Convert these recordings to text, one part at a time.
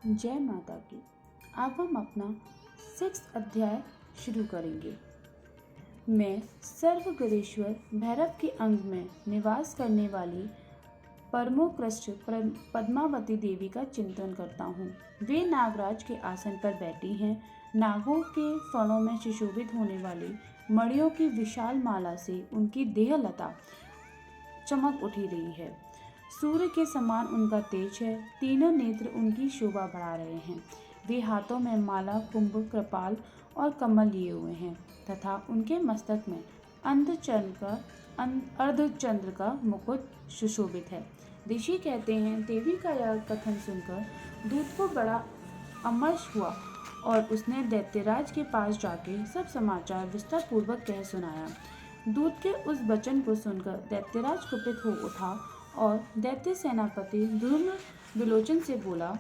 जय माता की। अब हम अपना 6 अध्याय शुरू करेंगे। मैं सर्वगुरेश्वर भैरव के अंग में निवास करने वाली परमोत्कृष्ट पद्मावती देवी का चिंतन करता हूँ। वे नागराज के आसन पर बैठी हैं। नागों के फणों में सुशोभित होने वाली मणियों की विशाल माला से उनकी देहलता चमक उठी रही है। सूर्य के समान उनका तेज है। तीनों नेत्र उनकी शोभा बढ़ा रहे हैं। वे हाथों में माला, कुंभ, कृपाल और कमल लिए हुए हैं तथा उनके मस्तक में अर्धचंद्र का मुकुट सुशोभित है। ऋषि कहते हैं, देवी का यह कथन सुनकर दूत को बड़ा अमर्ष हुआ और उसने दैत्यराज के पास जाके सब समाचार विस्तार पूर्वक कह सुनाया। दूत के उस वचन को सुनकर दैत्यराज कुपित हो उठा और दैत्य सेनापति धूम्रलोचन से बोला,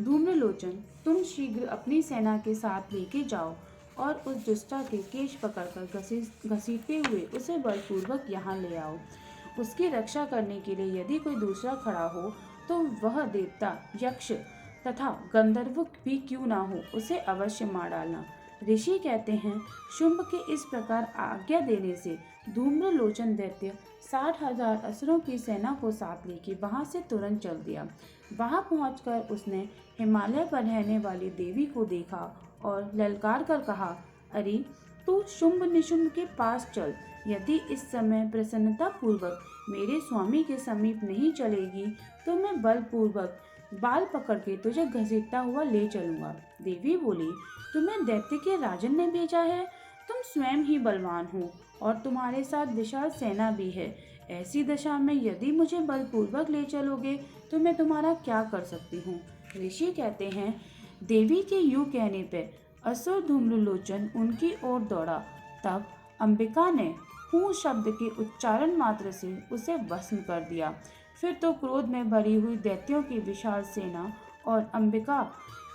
धूम्रलोचन, तुम शीघ्र अपनी सेना के साथ लेके जाओ और उस दुष्टा के केश पकड़कर घसीटते हुए उसे बलपूर्वक यहाँ ले आओ। उसकी रक्षा करने के लिए यदि कोई दूसरा खड़ा हो तो वह देवता, यक्ष तथा गंधर्व भी क्यों ना हो, उसे अवश्य मार डालना। ऋषि कहते हैं, शुंभ के इस प्रकार आज्ञा देने से धूम्रलोचन दैत्य 60,000 असुरों की सेना को साथ लेके वहां से तुरंत चल दिया। वहां पहुंचकर उसने हिमालय पर रहने वाली देवी को देखा और ललकार कर कहा, अरे तू शुंभ निशुंभ के पास चल। यदि इस समय प्रसन्नता पूर्वक मेरे स्वामी के समीप नहीं चलेगी तो मैं बलपूर्वक बाल पकड़ के तुझे घसीटता हुआ ले चलूंगा। देवी बोली, तुम्हें दैत्य के राजन ने भेजा है। तुम स्वयं ही बलवान हो और तुम्हारे साथ विशाल सेना भी है। ऐसी दशा में यदि मुझे बलपूर्वक ले चलोगे तो मैं तुम्हारा क्या कर सकती हूँ। ऋषि कहते हैं, देवी के यूं कहने पे असुर धूम्रलोचन उनकी ओर दौड़ा। तब अंबिका ने हूँ शब्द के उच्चारण मात्र से उसे भस्म कर दिया। फिर तो क्रोध में भरी हुई दैत्यों की विशाल सेना और अंबिका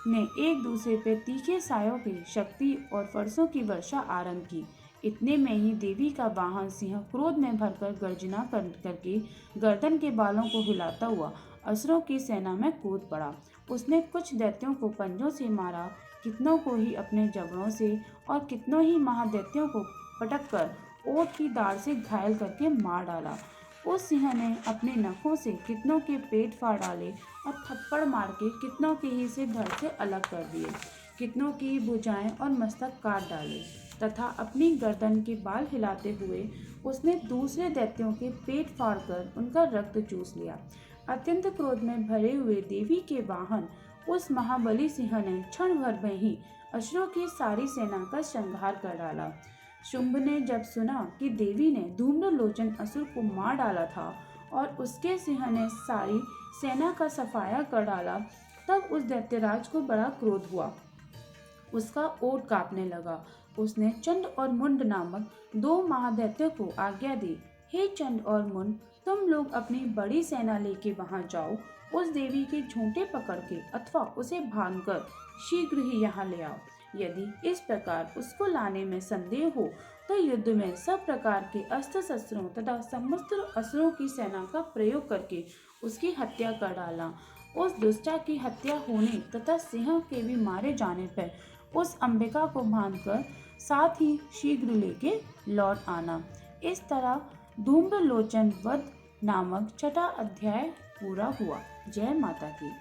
ने एक दूसरे पर तीखे सायों की शक्ति और फरसों की वर्षा आरंभ की। इतने में ही देवी का वाहन सिंह क्रोध में भरकर गर्जना करके गर्दन के बालों को हिलाता हुआ असुरों की सेना में कूद पड़ा। उसने कुछ दैत्यों को पंजों से मारा, कितनों को ही अपने जबड़ों से और कितनों ही महादैत्यों को पटक कर ओट की दाढ़ से घायल करके मार डाला। उस सिंह ने अपने नखों से कितनों के पेट फाड़ डाले और थप्पड़ मार के कितनों के ही सिर धड़ से अलग कर दिए। कितनों की भुजाएं और मस्तक काट डाले तथा अपनी गर्दन के बाल हिलाते हुए उसने दूसरे दैत्यों के पेट फाड़कर उनका रक्त चूस लिया। अत्यंत क्रोध में भरे हुए देवी के वाहन उस महाबली सिंह ने क्षण भर में ही असुरों की सारी सेना का संहार कर डाला। शुंभ ने जब सुना कि देवी ने धूम्रलोचन असुर को मार डाला था और उसके सिंह ने सारी सेना का सफाया कर डाला, तब उस दैत्यराज को बड़ा क्रोध हुआ। उसका ओठ कांपने लगा। उसने चंड और मुंड नामक 2 महादैत्यों को आज्ञा दी, हे चंड और मुंड, तुम लोग अपनी बड़ी सेना लेके वहां जाओ। उस देवी के झूंटे पकड़ के अथवा उसे बांधकर शीघ्र ही यहाँ ले आओ। यदि इस प्रकार उसको लाने में संदेह हो तो युद्ध में सब प्रकार के अस्त्र शस्त्रों तथा समस्त असुरों की सेना का प्रयोग करके उसकी हत्या कर डालना। उस दुष्टा की हत्या होने तथा सिंह के भी मारे जाने पर उस अंबिका को बांधकर साथ ही शीघ्र लेके लौट आना। इस तरह धूम्रलोचन वध नामक 6वां अध्याय पूरा हुआ। जय माता की।